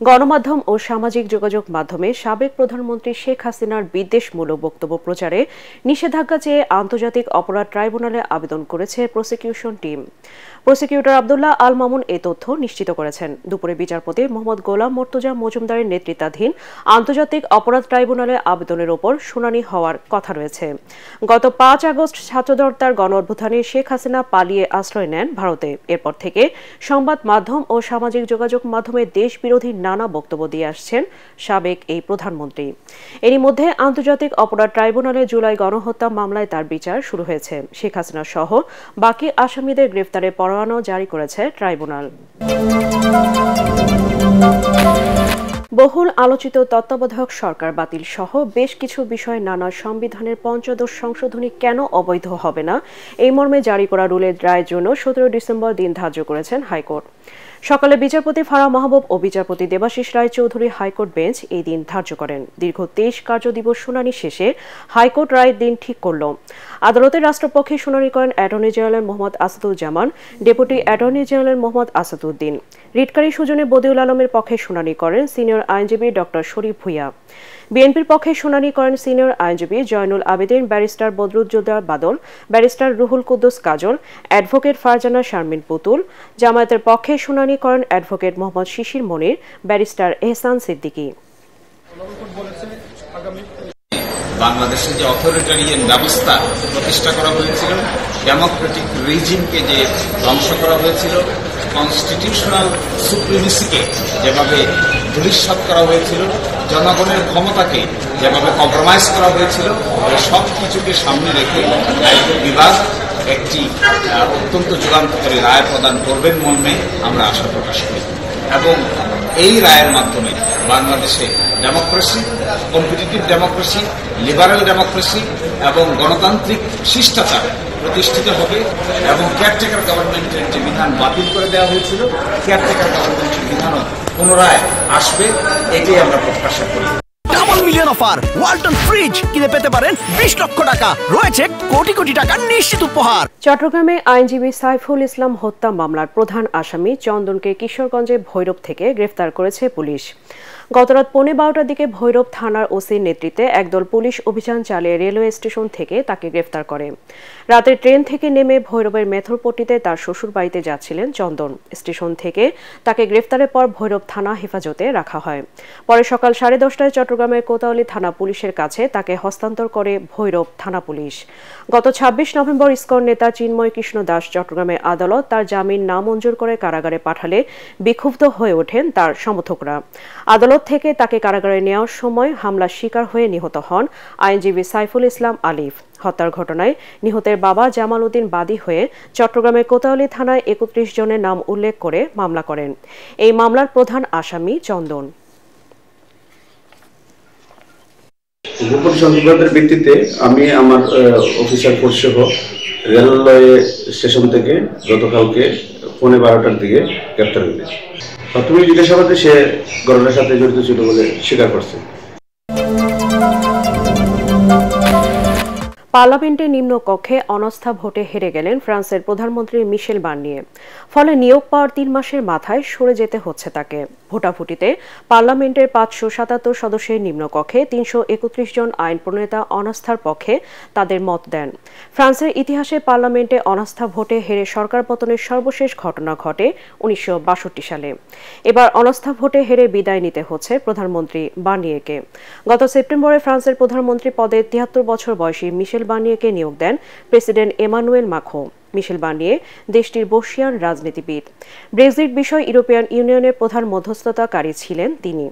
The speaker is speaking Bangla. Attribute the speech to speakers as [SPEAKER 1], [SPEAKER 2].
[SPEAKER 1] গণমাধ্যম ও সামাজিক যোগাযোগ মাধ্যমে সাবেক প্রধানমন্ত্রী শেখ হাসিনার বিদ্বেষমূলক বক্তব্য প্রচারে নিষেধাজ্ঞা চেয়ে আন্তর্জাতিক অপরাধ ট্রাইব্যুনালে আবেদন করেছে prosecution team. Prosecutor Abdullah Al Mamun এ তথ্য নিশ্চিত করেছেন। দুপুরে বিচারপতি মোহাম্মদ গোলাম মর্তুজা মজুমদারের নেতৃত্বাধীন আন্তর্জাতিক অপরাধ ট্রাইব্যুনালে আবেদনের ওপর শুনানি হওয়ার কথা রয়েছে। গত ৫ আগস্ট ছাত্র জনতার গণঅভ্যুত্থানে শেখ হাসিনা পালিয়ে আশ্রয় নেন ভারতে। এরপর থেকে সংবাদ মাধ্যম ও সামাজিক যোগাযোগ মাধ্যমে দেশবিরোধী নানা বক্তব্য দিয়ে আসছেন সাবেক এই প্রধানমন্ত্রী। এরই মধ্যে আন্তর্জাতিক অপরাধ ট্রাইব্যুনালে জুলাই গণহত্যা মামলায় তার বিচার শুরু হয়েছে। শেখ হাসিনা সহ বাকি আসামিদের গ্রেফতারে পরোয়ানা জারি করেছে ট্রাইব্যুনাল। বহুল আলোচিত তত্ত্বাবধায়ক সরকার বাতিল সহ বেশ কিছু বিষয়ে নানা সংবিধানের পঞ্চদশ সংশোধনী কেন অবৈধ হবে না এই মর্মে জারি করা রুলের রায়ের জন্য ১৭ ডিসেম্বর দিন ধার্য করেছেন হাইকোর্ট। সকালে বিচারপতি ফারাহ মাহবুব ও বিচারপতি দেবাশিস রায়চৌধুরী হাইকোর্ট বেঞ্চ এই দিন ধার্য করেন। দীর্ঘ ২৩ কার্যদিবস শুনানি শেষে হাইকোর্ট রায়ের দিন ঠিক করল। আদালতের রাষ্ট্রপক্ষে শুনানি করেন attorney general Mohammad Asaduzzaman, deputy attorney general Mohammad Asaduddin. রিটকারী সুজনে বদিউল আলমের পক্ষে শুনানি করেন সিনিয়র আইনজীবী ডক্টর শরীফ ভূঁইয়া। বিএনপির পক্ষে শুনানি করেন সিনিয়র আইনজীবী জয়নুল আবেদিন, ব্যারিস্টার বদরুজ্জোদা বাদল, ব্যারিস্টার রুহুল কুদ্দুস কাজল, অ্যাডভোকেট ফারজানা শারমিন পুতুল। জামায়াতের পক্ষে শুনানি করেন অ্যাডভোকেট মোহাম্মদ শিশির মনির, ব্যারিস্টার এহসান সিদ্দিকী।
[SPEAKER 2] বাংলাদেশে যে অথরিটারিয়ান ব্যবস্থা প্রতিষ্ঠা করা হয়েছিল, ডেমোক্রেটিক রিজিমকে যে ধ্বংস করা হয়েছিল, কনস্টিটিউশনাল সুপ্রিমেসিকে যেভাবে ধূলিসাৎ করা হয়েছিল, জনগণের ক্ষমতাকে যেভাবে কম্প্রোমাইজ করা হয়েছিল, এই সব কিছুকে সামনে রেখে আইন বিভাগ একটি অত্যন্ত যুগান্তকারী রায় প্রদান করবেন মর্মে আমরা আশা প্রকাশ করি এবং এই রায়ের মাধ্যমে বাংলাদেশে democracy, competitive democracy, liberal democracy এবং গণতান্ত্রিক শিষ্টাচার প্রতিষ্ঠিত হবে এবং কেয়ারটেকার গভর্নমেন্টের যে বিধান বাতিল করে দেওয়া হয়েছিল, কেয়ারটেকার গভর্নমেন্টের বিধানও পুনরায় আসবে, এটাই আমরা প্রত্যাশা করি।
[SPEAKER 3] Double million offer Walton fridge কিনে পেতে পারেন ২০ লক্ষ টাকা, রয়েছে কোটি কোটি টাকার নিশ্চিত উপহার।
[SPEAKER 1] চট্টগ্রামে আইনজীবী সাইফুল ইসলাম হত্যা মামলার প্রধান আসামি চন্দনকে কিশোরগঞ্জে ভৈরব থেকে গ্রেফতার করেছে পুলিশ। গতরাত ১৫:১২টার দিকে ভৈরব থানার ওসির নেতৃত্বে একদল পুলিশ অভিযান চালিয়ে রেলওয়ে স্টেশন থেকে তাকে গ্রেফতার করে। রাতে ট্রেন থেকে নেমে ভৈরবের মেথরপট্টিতে তার শ্বশুর বাড়িতে যাচ্ছিলেন চন্দন। স্টেশন থেকে তাকে গ্রেফতারের পর ভৈরব থানা হেফাজতে রাখা হয়। পরে সকাল 10:30টায় চট্টগ্রামের কোতোয়ালি থানা পুলিশের কাছে তাকে হস্তান্তর করে ভৈরব থানা পুলিশ। গত ২৬ নভেম্বর ইসকন নেতা চিন্ময় কৃষ্ণ দাস চট্টগ্রামের আদালত তার জামিন নামঞ্জুর করে কারাগারে পাঠালে বিক্ষুব্ধ হয়ে ওঠেন তার সমর্থকরা। আদালত থেকে তাকে কারাগারে নেওয়ার সময় হামলার শিকার হয়ে নিহত হন আইনজীবী সাইফুল ইসলাম আলিফ। হত্যার ঘটনায় নিহতের বাবা জামাল উদ্দিন বাদী হয়ে চট্টগ্রামের কোতোয়ালি থানায় ৩১ জনের নাম উল্লেখ করে মামলা করেন। এই মামলার প্রধান আসামি চন্দন।
[SPEAKER 4] গোপন সংবাদের ভিত্তিতে আমি আমার অফিসার ফোর্স সহ রেলওয়ে স্টেশন থেকে গতকালকে 12:15টার দিকে গ্রেপ্তার হয়েছে। প্রাথমিক জিজ্ঞাসাবাদে সে ঘটনার সাথে জড়িত ছিল বলে স্বীকার করছে।
[SPEAKER 1] পার্লামেন্টের নিম্নকক্ষে অনাস্থা ভোটে হেরে গেলেন ফ্রান্সের প্রধানমন্ত্রী মিশেল বার্নিয়ে। ফলে নিয়োগ পাওয়ার ৩ মাসের মাথায় সরে যেতে হচ্ছে তাকে। ভোটাভুটিতে পার্লামেন্টের ৫৭৭ সদস্যের নিম্নকক্ষে ৩৩১ জন আইন প্রণেতা অনাস্থার পক্ষে তাদের মত দেন। ফ্রান্সের ইতিহাসে পার্লামেন্টে অনাস্থা ভোটে হেরে সরকার পতনের সর্বশেষ ঘটনা ঘটে ১৯৬২ সালে। এবার অনাস্থা ভোটে হেরে বিদায় নিতে হচ্ছে প্রধানমন্ত্রী বার্নিয়েকে। গত সেপ্টেম্বরে ফ্রান্সের প্রধানমন্ত্রী পদে ৭৩ বছর বয়সী মিশেল বার্নিয়েকে নিয়োগ দেন প্রেসিডেন্ট এমানুয়েল মাখো। মিশেল বার্নিয়ে দেশটির বর্ষিয়ান রাজনীতিবিদ। ব্রেক্সিট বিষয়ে ইউরোপিয়ান ইউনিয়নের প্রধান মধ্যস্থতাকারী ছিলেন তিনি।